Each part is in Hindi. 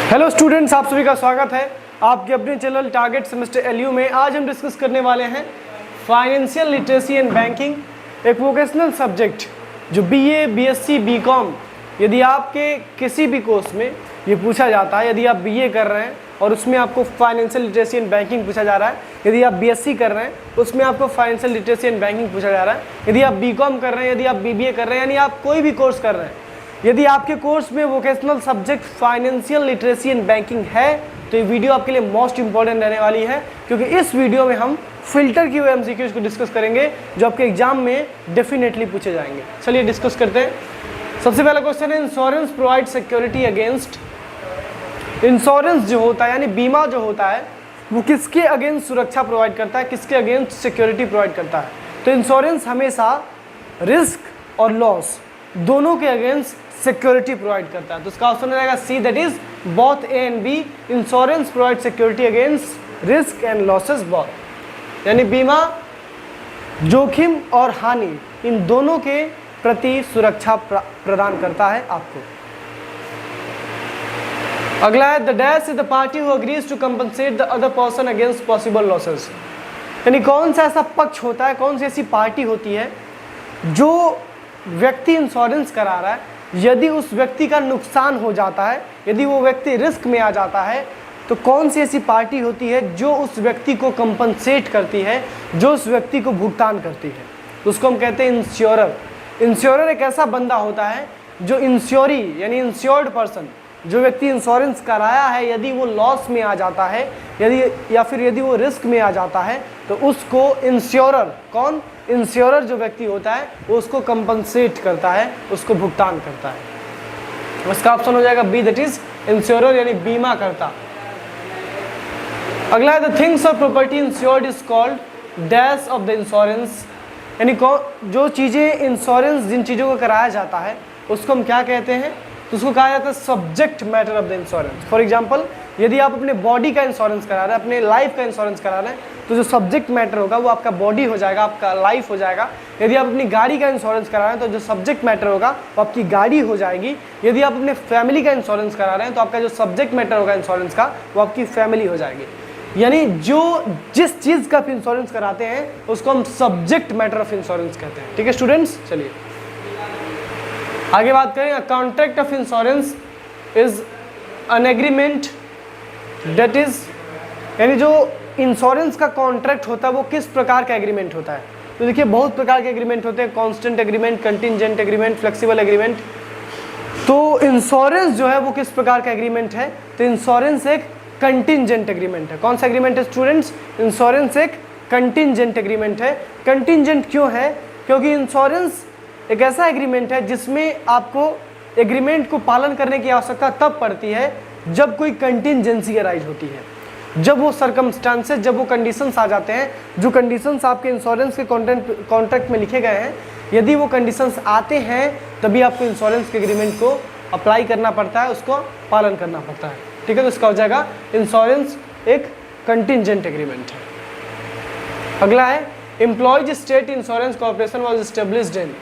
हेलो स्टूडेंट्स, आप सभी का स्वागत है आपके अपने चैनल टारगेट सेमेस्टर एलयू में। आज हम डिस्कस करने वाले हैं फाइनेंशियल लिटरेसी एंड बैंकिंग, एक वोकेशनल सब्जेक्ट जो बीए, बीएससी, बीकॉम, यदि आपके किसी भी कोर्स में ये पूछा जाता है, यदि आप बीए कर रहे हैं और उसमें आपको फाइनेंशियल लिटरेसी एंड बैंकिंग पूछा जा रहा है, यदि आप बीएससी कर रहे हैं उसमें आपको फाइनेंशियल लिटरेसी एंड बैंकिंग पूछा जा रहा है, यदि आप बीकॉम कर रहे हैं, यदि आप बीबीए कर रहे हैं, यानी आप कोई भी कोर्स कर रहे हैं, यदि आपके कोर्स में vocational subject financial literacy and banking है तो ये वीडियो आपके लिए मोस्ट इंपॉर्टेंट रहने वाली है, क्योंकि इस वीडियो में हम फिल्टर की हुए एमसीक्यूज को डिस्कस करेंगे जो आपके एग्जाम में डेफिनेटली पूछे जाएंगे। चलिए डिस्कस करते हैं। सबसे पहला क्वेश्चन है, insurance provide security against. Insurance जो होता है यानी बीमा जो होता है वो किसके अगेंस्ट सुरक्षा प्रोवाइड करता है, किसके अगेंस्ट सिक्योरिटी प्रोवाइड करता है? तो इंश्योरेंस हमेशा रिस्क और लॉस दोनों के अगेंस्ट सिक्योरिटी प्रोवाइड करता है। तो इसका ऑप्शन हो जाएगा C, that is both A and B. Insurance provide security against risk and losses both, यानी बीमा जोखिम और हानि इन दोनों के प्रति सुरक्षा प्रदान करता है आपको। अगला है, the dash is the party who agrees to compensate the other person against possible losses. यानी कौन सा ऐसा पक्ष होता है, कौन सी ऐसी पार्टी होती है जो व्यक्ति इंश्योरेंस करा रहा है, यदि उस व्यक्ति का नुकसान हो जाता है, यदि वो व्यक्ति रिस्क में आ जाता है, तो कौन सी ऐसी पार्टी होती है जो उस व्यक्ति को कंपनसेट करती है, जो उस व्यक्ति को भुगतान करती है? तो उसको हम कहते हैं इंश्योरर। इंश्योरर एक ऐसा बंदा होता है जो इंश्योरी यानी इंश्योर्ड पर्सन, जो व्यक्ति इंश्योरेंस कराया है, यदि वो लॉस में आ जाता है यदि वो रिस्क में आ जाता है तो उसको इंश्योरर, कौन? इंश्योरर जो व्यक्ति होता है वो उसको कंपनसेट करता है, उसको भुगतान करता है। इसका ऑप्शन हो जाएगा बी, दैट इज इंश्योरर यानी बीमा करता। अगला है, द थिंग्स और property insured is called dash of the insurance. यानी जो चीज़ें इंश्योरेंस, जिन चीज़ों को कराया जाता है उसको हम क्या कहते हैं? तो उसको कहा जाता है subject matter of the insurance. For example, यदि आप अपने बॉडी का इंश्योरेंस करा रहे हैं, अपने लाइफ का इंश्योरेंस करा रहे हैं, तो जो सब्जेक्ट मैटर होगा वो आपका बॉडी हो जाएगा, आपका लाइफ हो जाएगा। यदि आप अपनी गाड़ी का इंश्योरेंस करा रहे हैं तो जो सब्जेक्ट मैटर होगा वो आपकी गाड़ी हो जाएगी। यदि आप अपने फैमिली का इंश्योरेंस करा रहे हैं तो आपका जो सब्जेक्ट मैटर होगा इंश्योरेंस का वो आपकी फैमिली हो जाएगी। यानी जिस चीज़ का आप इंश्योरेंस कराते हैं उसको हम सब्जेक्ट मैटर ऑफ इंश्योरेंस कहते हैं। ठीक है स्टूडेंट्स, चलिए आगे बात करें। Contract of insurance is an agreement that is, यानी जो इंश्योरेंस का कॉन्ट्रैक्ट होता है वो किस प्रकार का एग्रीमेंट होता है? तो देखिए बहुत प्रकार के एग्रीमेंट होते हैं, constant agreement, contingent agreement, flexible agreement. तो इंश्योरेंस जो है वो किस प्रकार का एग्रीमेंट है? तो इंश्योरेंस एक कंटिजेंट एग्रीमेंट है। कौन सा एग्रीमेंट है स्टूडेंट्स? इंश्योरेंस एक कंटिजेंट एग्रीमेंट है। कंटिजेंट क्यों है? क्योंकि इंश्योरेंस एक ऐसा एग्रीमेंट है जिसमें आपको एग्रीमेंट को पालन करने की आवश्यकता तब पड़ती है जब कोई कंटिजेंसी अराइज होती है, जब वो सर्कमस्टांसेस, जब वो कंडीशंस आ जाते हैं, जो कंडीशंस आपके इंश्योरेंस के कॉन्ट्रैक्ट में लिखे गए हैं, यदि वो कंडीशंस आते हैं तभी आपको इंश्योरेंस के एग्रीमेंट को अप्लाई करना पड़ता है, उसको पालन करना पड़ता है। ठीक है, तो इसका हो जाएगा इंश्योरेंस एक कंटिजेंट एग्रीमेंट है। अगला है, employees state insurance corporation was established in.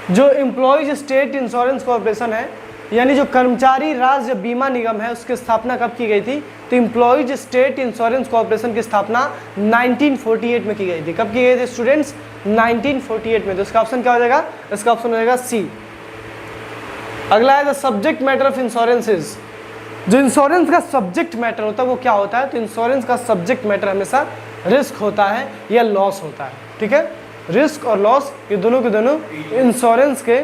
जो एम्प्लॉयज स्टेट इंश्योरेंस कॉर्पोरेशन है यानी जो कर्मचारी राज्य बीमा निगम है, उसकी स्थापना कब की गई थी? तो एम्प्लॉयज स्टेट इंश्योरेंस कॉर्पोरेशन की स्थापना 1948 में की गई थी। कब की गई थी स्टूडेंट्स? 1948 में। तो इसका ऑप्शन क्या हो जाएगा? इसका ऑप्शन हो जाएगा सी। अगला है, the subject matter of insurance is. जो इंश्योरेंस का सब्जेक्ट मैटर होता है वो क्या होता है? तो इंश्योरेंस का सब्जेक्ट मैटर हमेशा रिस्क होता है या लॉस होता है। ठीक है, रिस्क और लॉस ये दोनों के दोनों इंश्योरेंस के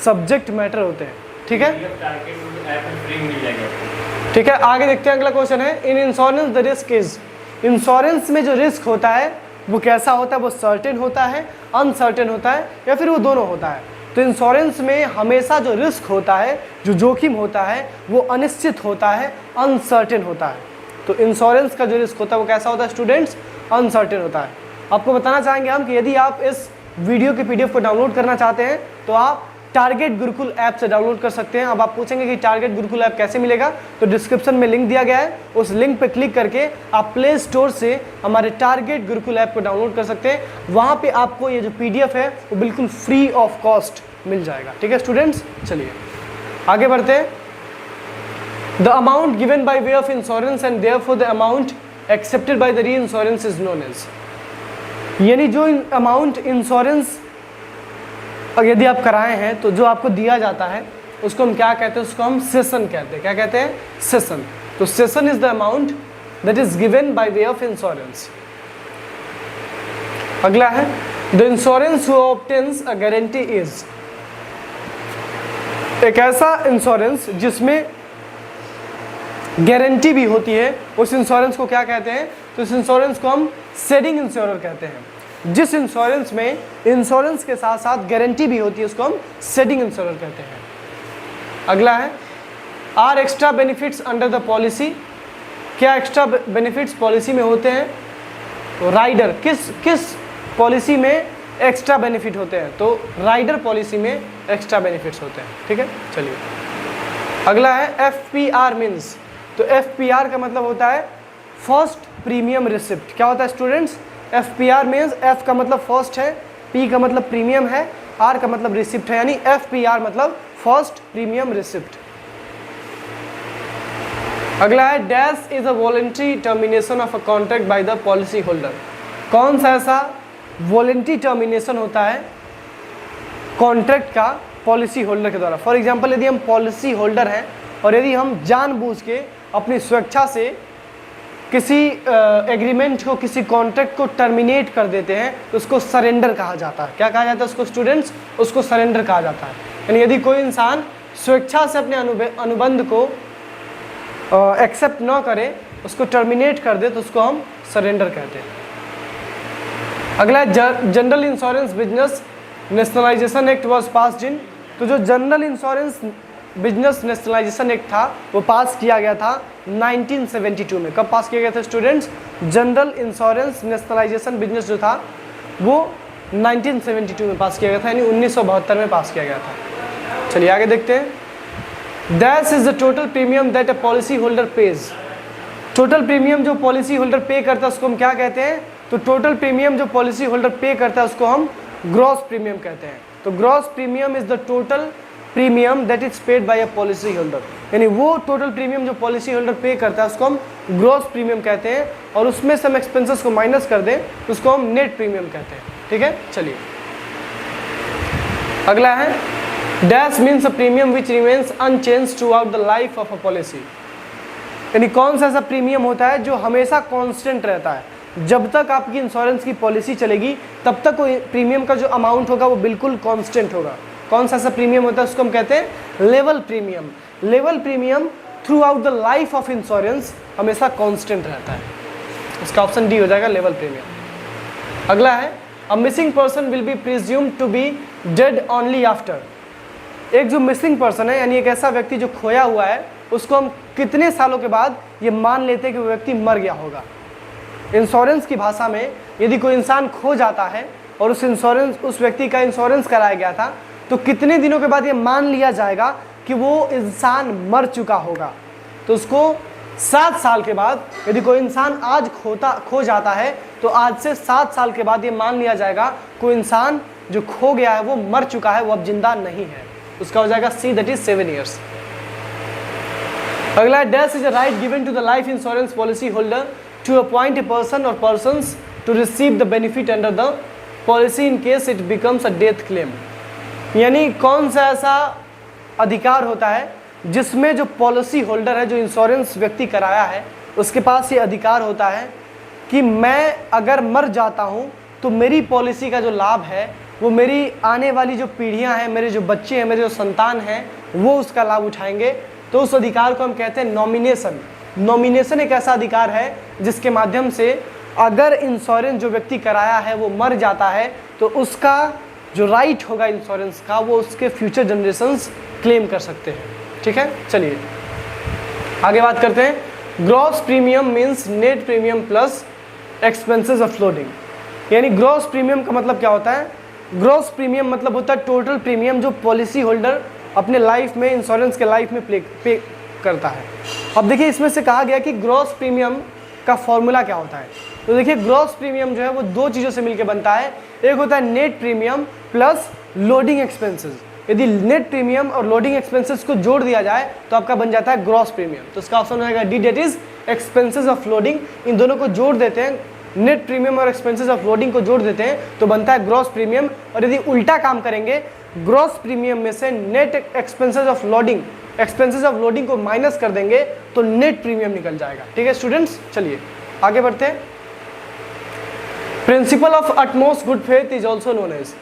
सब्जेक्ट मैटर होते हैं। ठीक है, ठीक है, आगे देखते हैं। अगला क्वेश्चन है, in insurance the risk is. Insurance में जो रिस्क होता है वो कैसा होता है? वो सर्टेन होता है, अनसर्टेन होता है, या फिर वो दोनों होता है? तो इंश्योरेंस में हमेशा जो रिस्क होता है, जो जोखिम होता है, वो अनिश्चित होता है, अनसर्टेन होता है। तो इंश्योरेंस का जो रिस्क होता है वो कैसा होता है स्टूडेंट्स? अनसर्टेन होता है। आपको बताना चाहेंगे हम कि यदि आप इस वीडियो के पीडीएफ को डाउनलोड करना चाहते हैं तो आप टारगेट गुरुकुल ऐप से डाउनलोड कर सकते हैं। अब आप पूछेंगे कि टारगेट गुरुकुल ऐप कैसे मिलेगा, तो डिस्क्रिप्शन में लिंक दिया गया है, उस लिंक पर क्लिक करके आप प्ले स्टोर से हमारे टारगेट गुरुकुल ऐप को डाउनलोड कर सकते हैं। वहाँ पे आपको ये जो पीडीएफ है वो बिल्कुल फ्री ऑफ कॉस्ट मिल जाएगा। ठीक है स्टूडेंट्स, चलिए आगे बढ़ते हैं। The amount given by way of insurance and therefore the amount accepted by the री इंश्योरेंस इज नोन एज, यानी जो अमाउंट इंश्योरेंस यदि आप कराए हैं तो जो आपको दिया जाता है उसको हम क्या कहते हैं, उसको हम सेशन कहते हैं। क्या कहते हैं? सेशन। तो session is the amount that is given by way of insurance. अगला है the insurance who obtains a guarantee is, एक ऐसा इंश्योरेंस जिसमें गारंटी भी होती है, उस इंश्योरेंस को क्या कहते हैं? तो इस इंश्योरेंस को हम शेडिंग इंश्योरर कहते हैं। जिस इंश्योरेंस में इंश्योरेंस के साथ साथ गारंटी भी होती है उसको हम शेडिंग इंश्योरर कहते हैं। अगला है are extra benefits under the policy, क्या एक्स्ट्रा बेनिफिट्स पॉलिसी में होते हैं? तो राइडर, किस पॉलिसी में एक्स्ट्रा बेनिफिट होते हैं? तो राइडर पॉलिसी में एक्स्ट्रा बेनिफिट्स होते हैं। ठीक है, चलिए अगला है FPR मीन्स, तो FPR का मतलब होता है फर्स्ट प्रीमियम रिसिप्ट। क्या होता है स्टूडेंट्स? FPR मीन्स F का मतलब फर्स्ट है, P का मतलब प्रीमियम है, R का मतलब रिसिप्ट है, यानी FPR मतलब फर्स्ट प्रीमियम रिसिप्ट। अगला है dash is a voluntary termination of a contract by the policy holder, कौन सा ऐसा वॉलंटरी टर्मिनेशन होता है कॉन्ट्रैक्ट का पॉलिसी होल्डर के द्वारा। फॉर एग्जांपल यदि हम पॉलिसी होल्डर हैं और यदि हम जानबूझ के अपनी स्वेच्छा से किसी एग्रीमेंट को, किसी कॉन्ट्रैक्ट को टर्मिनेट कर देते हैं तो उसको सरेंडर कहा जाता है। क्या कहा जाता है उसको स्टूडेंट्स? उसको सरेंडर कहा जाता है। यानी यदि कोई इंसान स्वेच्छा से अपने अनुबंध को एक्सेप्ट न करे, उसको टर्मिनेट कर दे, तो उसको हम सरेंडर कहते हैं। अगला general insurance business nationalisation act was passed in, तो जो general insurance business nationalisation act था वो पास किया गया था 1972 में। कब पास किया गया था students? General insurance nationalisation business जो था वो 1972 में पास किया गया था, यानी 1972 में पास किया गया था। चलिए आगे देखते हैं। That is the total premium that a policy holder page, total premium जो पॉलिसी होल्डर पे करता है उसको हम क्या कहते हैं? तो टोटल प्रीमियम जो पॉलिसी होल्डर पे करता है उसको हम ग्रॉस प्रीमियम कहते हैं। तो gross premium is the total premium that is paid by a policy holder, यानी वो टोटल प्रीमियम जो पॉलिसी होल्डर पे करता है उसको हम ग्रॉस प्रीमियम कहते हैं, और उसमें से हम एक्सपेंसेस को माइनस कर दें तो उसको हम नेट प्रीमियम कहते हैं। ठीक है, चलिए अगला है dash means a premium which remains unchanged throughout the life of a policy, यानी कौन सा ऐसा प्रीमियम होता है जो हमेशा कांस्टेंट रहता है। जब तक आपकी इंश्योरेंस की पॉलिसी चलेगी तब तक वो प्रीमियम का जो अमाउंट होगा वो बिल्कुल कांस्टेंट होगा। कौन सा ऐसा प्रीमियम होता है उसको हम कहते हैं level premium. Level premium through out the life of insurance हमेशा कांस्टेंट रहता है। इसका ऑप्शन डी हो जाएगा लेवल प्रीमियम। अगला है a missing person will be presumed to be dead only after, एक जो मिसिंग पर्सन है यानी एक ऐसा व्यक्ति जो खोया हुआ है उसको हम कितने सालों के बाद ये मान लेते हैं कि वो व्यक्ति मर गया होगा। इंश्योरेंस की भाषा में यदि कोई इंसान खो जाता है और उस व्यक्ति का इंश्योरेंस कराया गया था तो कितने दिनों के बाद ये मान लिया जाएगा कि वो इंसान मर चुका होगा। तो उसको 7 साल के बाद, यदि कोई इंसान आज खो जाता है तो आज से 7 साल के बाद ये मान लिया जाएगा कोई इंसान जो खो गया है वो मर चुका है, वो अब जिंदा नहीं है। उसका हो जाएगा सी, दैट इज 7 ईयर्स। अगला dash is a right given to the life insurance policy holder to appoint a person और persons to receive the benefit under the policy in case it becomes a death claim, यानी कौन सा ऐसा अधिकार होता है जिसमें जो पॉलिसी होल्डर है, जो इंश्योरेंस व्यक्ति कराया है, उसके पास ये अधिकार होता है कि मैं अगर मर जाता हूँ तो मेरी पॉलिसी का जो लाभ है वो मेरी आने वाली जो पीढ़ियाँ हैं, मेरे जो बच्चे हैं, मेरे जो संतान हैं, वो उसका लाभ उठाएंगे। तो उस अधिकार को हम कहते हैं नॉमिनेशन। नॉमिनेशन एक ऐसा अधिकार है जिसके माध्यम से अगर इंश्योरेंस जो व्यक्ति कराया है वो मर जाता है तो उसका जो राइट होगा इंश्योरेंस का वो उसके फ्यूचर जनरेशन्स क्लेम कर सकते हैं। ठीक है, चलिए आगे बात करते हैं। Gross premium means net premium plus expenses of loading, यानी ग्रॉस प्रीमियम का मतलब क्या होता है? ग्रॉस प्रीमियम मतलब होता है टोटल प्रीमियम जो पॉलिसी होल्डर अपने लाइफ में, इंश्योरेंस के लाइफ में पे करता है। अब देखिए इसमें से कहा गया कि ग्रॉस प्रीमियम का फॉर्मूला क्या होता है। तो देखिए ग्रॉस प्रीमियम जो है वो 2 चीज़ों से मिलकर बनता है। एक होता है net premium plus loading expenses, यदि नेट प्रीमियम और लोडिंग एक्सपेंसेस को जोड़ दिया जाए तो आपका बन जाता है ग्रॉस प्रीमियम। तो इसका ऑप्शन रहेगा D, that is expenses of loading. इन दोनों को जोड़ देते हैं, नेट प्रीमियम और एक्सपेंसेस ऑफ लोडिंग को जोड़ देते हैं तो बनता है ग्रॉस प्रीमियम। और यदि उल्टा काम करेंगे, ग्रॉस प्रीमियम में से नेट एक्सपेंसेस ऑफ लोडिंग को माइनस कर देंगे तो नेट प्रीमियम निकल जाएगा। ठीक है स्टूडेंट्स, चलिए आगे बढ़ते हैं। Principle of utmost good faith is also known as,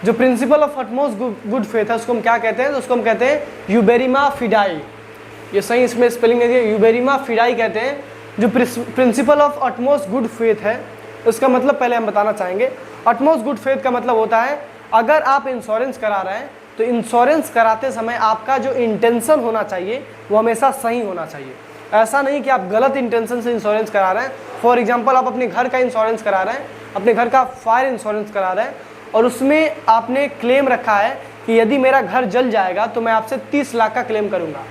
जो principle of utmost good faith है उसको हम क्या कहते हैं? तो उसको हम कहते हैं यूबेरिमा फिडाई। ये सही इसमें स्पेलिंग है, यूबेरिमा फिडाई कहते हैं। जो principle of utmost good faith है उसका मतलब पहले हम बताना चाहेंगे। अटमोस्ट गुड फेथ का मतलब होता है अगर आप इंश्योरेंस करा रहे हैं तो इंश्योरेंस कराते समय आपका जो इंटेंशन होना चाहिए वो हमेशा सही होना चाहिए। ऐसा नहीं कि आप गलत इंटेंशन से इंश्योरेंस करा रहे हैं। फॉर एग्जांपल, आप अपने घर का इंश्योरेंस करा रहे हैं, अपने घर का फायर इंश्योरेंस करा रहे हैं और उसमें आपने क्लेम रखा है कि यदि मेरा घर जल जाएगा तो मैं आपसे 30 लाख का क्लेम करूँगा,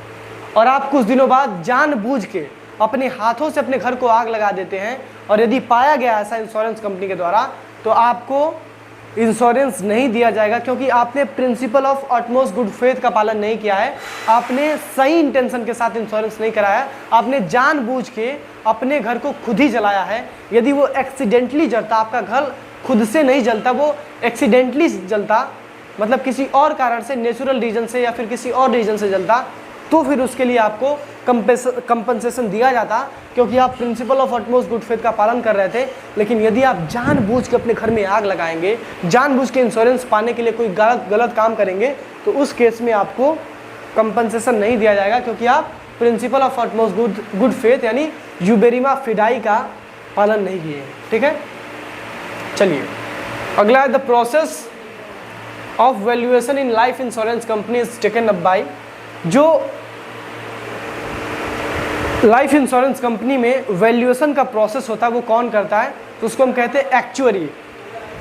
और आप कुछ दिनों बाद जानबूझ के अपने हाथों से अपने घर को आग लगा देते हैं और यदि पाया गया ऐसा इंश्योरेंस कंपनी के द्वारा तो आपको इंश्योरेंस नहीं दिया जाएगा, क्योंकि आपने principal of utmost good faith का पालन नहीं किया है। आपने सही इंटेंशन के साथ इंश्योरेंस नहीं कराया, आपने जानबूझ के अपने घर को खुद ही जलाया है। यदि वो एक्सीडेंटली जलता, आपका घर खुद से नहीं जलता, वो एक्सीडेंटली जलता, मतलब किसी और कारण से, नेचुरल रीजन से या फिर किसी और रीजन से जलता, तो फिर उसके लिए आपको कंपनसेशन दिया जाता, क्योंकि आप principal of utmost good faith का पालन कर रहे थे। लेकिन यदि आप जानबूझ के अपने घर में आग लगाएंगे, जानबूझ के इंश्योरेंस पाने के लिए कोई गलत काम करेंगे, तो उस केस में आपको कंपनसेशन नहीं दिया जाएगा, क्योंकि आप principal of utmost good faith यानी यूबेरिमा फिडाई का पालन नहीं किए। ठीक है, चलिए अगला है the process of valuation in life insurance company is taken up by. जो लाइफ इंश्योरेंस कंपनी में वैल्यूएशन का प्रोसेस होता है वो कौन करता है? तो उसको हम कहते हैं एक्चुअरी।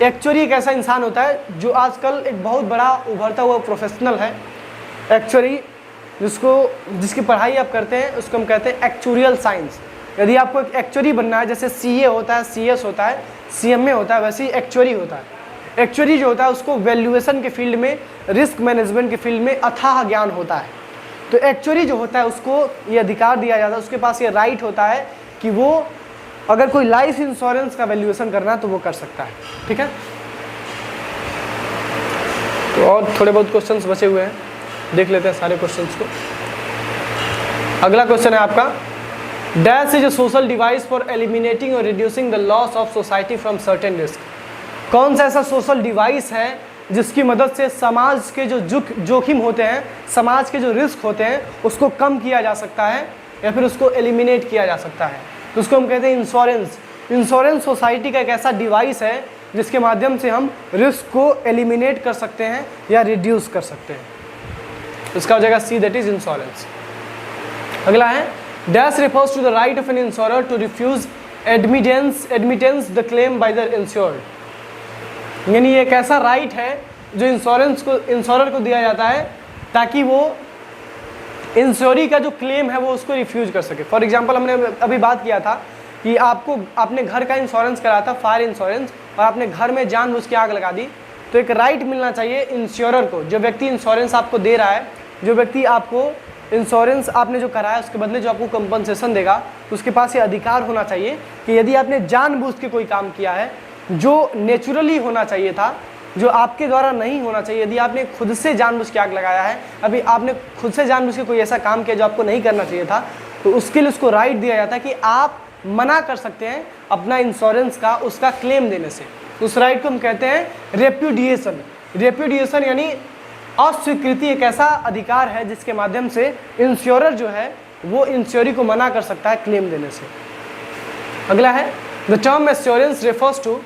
एक्चुअरी एक ऐसा इंसान होता है जो आजकल एक बहुत बड़ा उभरता हुआ प्रोफेशनल है। एक्चुअरी जिसकी पढ़ाई आप करते हैं उसको हम कहते हैं एक्चुरियल साइंस। यदि आपको एक एक्चुअरी बनना है, जैसे सीए होता है, सीएस होता है, सीएमए होता है, वैसे ही एक्चुअरी होता है। एक्चुअरी जो होता है उसको वैल्यूएशन के फील्ड में, रिस्क मैनेजमेंट के फील्ड में अथाह ज्ञान होता है। तो एक्चुअरी जो होता है उसको ये अधिकार दिया जाता है, उसके पास ये राइट होता है कि वो अगर कोई लाइफ इंश्योरेंस का वैल्यूएशन करना है तो वो कर सकता है। ठीक है, तो और थोड़े बहुत क्वेश्चंस बचे हुए हैं, देख लेते हैं सारे क्वेश्चंस को। अगला क्वेश्चन है आपका, dash is a social device for eliminating और reducing the loss of society from certain risk. कौन सा ऐसा सोशल डिवाइस है जिसकी मदद से समाज के जो जोखिम होते हैं, समाज के जो रिस्क होते हैं उसको कम किया जा सकता है या फिर उसको एलिमिनेट किया जा सकता है? तो उसको हम कहते हैं इंश्योरेंस। इंश्योरेंस सोसाइटी का एक ऐसा डिवाइस है जिसके माध्यम से हम रिस्क को एलिमिनेट कर सकते हैं या रिड्यूस कर सकते हैं। इसका हो जाएगा सी, दैट इज इंश्योरेंस। अगला है, dash refers to the right of an insurer to refuse admittance the claim by the insured. यानी एक ऐसा राइट है जो इंश्योरर को दिया जाता है ताकि वो इंश्योरी का जो क्लेम है वो उसको रिफ्यूज कर सके। फॉर एग्जांपल, हमने अभी बात किया था कि आपने घर का इंश्योरेंस कराया था, फायर इंश्योरेंस, और आपने घर में जानबूझ के आग लगा दी, तो एक राइट मिलना चाहिए इंश्योरर को। जो व्यक्ति इंश्योरेंस आपको दे रहा है, जो व्यक्ति आपको इंश्योरेंस आपने जो कराया उसके बदले जो आपको कंपनसेशन देगा, उसके पास ये अधिकार होना चाहिए कि यदि आपने जानबूझ के कोई काम किया है जो नेचुरली होना चाहिए था, जो आपके द्वारा नहीं होना चाहिए, यदि आपने खुद से जानबूझ के आग लगाया है, अभी आपने खुद से जानबूझ के कोई ऐसा काम किया जो आपको नहीं करना चाहिए था, तो उसके लिए उसको राइट दिया जाता है कि आप मना कर सकते हैं अपना इंश्योरेंस का उसका क्लेम देने से। उस राइट को हम कहते हैं रेप्यूडिएशन। रेप्यूडिएशन यानी अस्वीकृति एक ऐसा अधिकार है जिसके माध्यम से इंश्योरर जो है वो इंश्योरी को मना कर सकता है क्लेम देने से। अगला है, the term assurance refers to.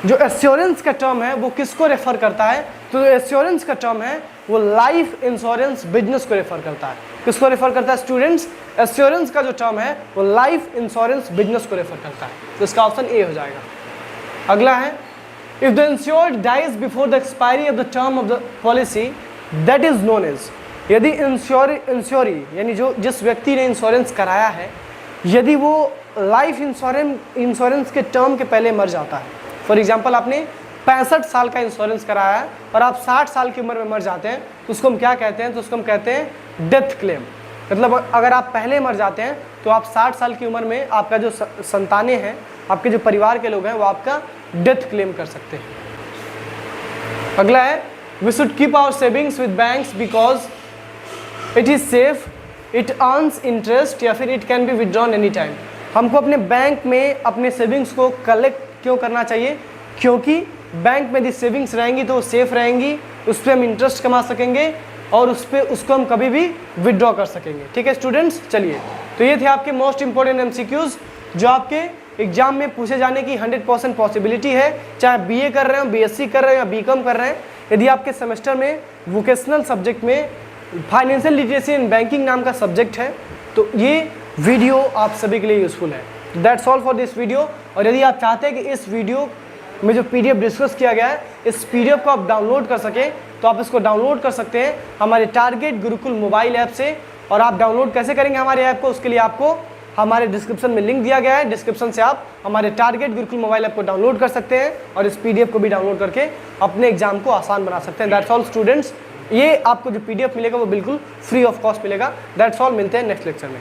जो एश्योरेंस का टर्म है वो किसको रेफर करता है? तो एश्योरेंस का टर्म है वो लाइफ इंश्योरेंस बिजनेस को रेफर करता है। किसको रेफर करता है स्टूडेंट्स? एश्योरेंस का जो टर्म है वो लाइफ इंश्योरेंस बिजनेस को रेफर करता है। तो इसका ऑप्शन ए हो जाएगा। अगला है, if the insured dies before the expiry of the term of the policy that is known as. यदि इंश्योरी यानी जिस व्यक्ति ने इंश्योरेंस कराया है, यदि वो लाइफ इंश्योरेंस के टर्म के पहले मर जाता है, फॉर एग्जाम्पल आपने 65 साल का इंश्योरेंस कराया है और आप 60 साल की उम्र में मर जाते हैं तो उसको हम क्या कहते हैं? तो उसको हम कहते हैं डेथ क्लेम। मतलब अगर आप पहले मर जाते हैं तो आप 60 साल की उम्र में आपका जो संतानें हैं, आपके जो परिवार के लोग हैं, वो आपका डेथ क्लेम कर सकते हैं। अगला है we should keep our savings with banks because it is safe, it earns interest या फिर it can be withdrawn any time. हमको अपने बैंक में अपने सेविंग्स को कलेक्ट क्यों करना चाहिए? क्योंकि बैंक में यदि सेविंग्स रहेंगी तो वो सेफ रहेंगी, उस पर हम इंटरेस्ट कमा सकेंगे और उसको हम कभी भी विदड्रॉ कर सकेंगे। ठीक है स्टूडेंट्स, चलिए तो ये थे आपके मोस्ट इंपॉर्टेंट एमसीक्यूज जो आपके एग्जाम में पूछे जाने की 100% पॉसिबिलिटी है, चाहे बीए कर रहे हो, बीएससी कर रहे हो या बीकॉम कर रहे हैं। यदि आपके सेमेस्टर में वोकेशनल सब्जेक्ट में फाइनेंशियल लिटरेसी एंड बैंकिंग नाम का सब्जेक्ट है तो ये वीडियो आप सभी के लिए यूजफुल है। That's all for this video. और यदि आप चाहते हैं कि इस वीडियो में जो पीडीएफ डिस्कस किया गया है इस पीडीएफ को आप डाउनलोड कर सकें तो आप इसको डाउनलोड कर सकते हैं हमारे टारगेट गुरुकुल मोबाइल ऐप से। और आप डाउनलोड कैसे करेंगे हमारे ऐप को, उसके लिए आपको हमारे डिस्क्रिप्शन में लिंक दिया गया है, डिस्क्रिप्शन से आप हमारे टारगेट गुरुकुल मोबाइल ऐप को डाउनलोड कर सकते हैं और इस पीडीएफ को भी डाउनलोड करके अपने एग्जाम को आसान बना सकते हैं। दैट्स ऑल स्टूडेंट्स, ये आपको जो पीडीएफ मिलेगा वो बिल्कुल फ्री ऑफ कॉस्ट मिलेगा। दैट्स ऑल, मिलते हैं नेक्स्ट लेक्चर में।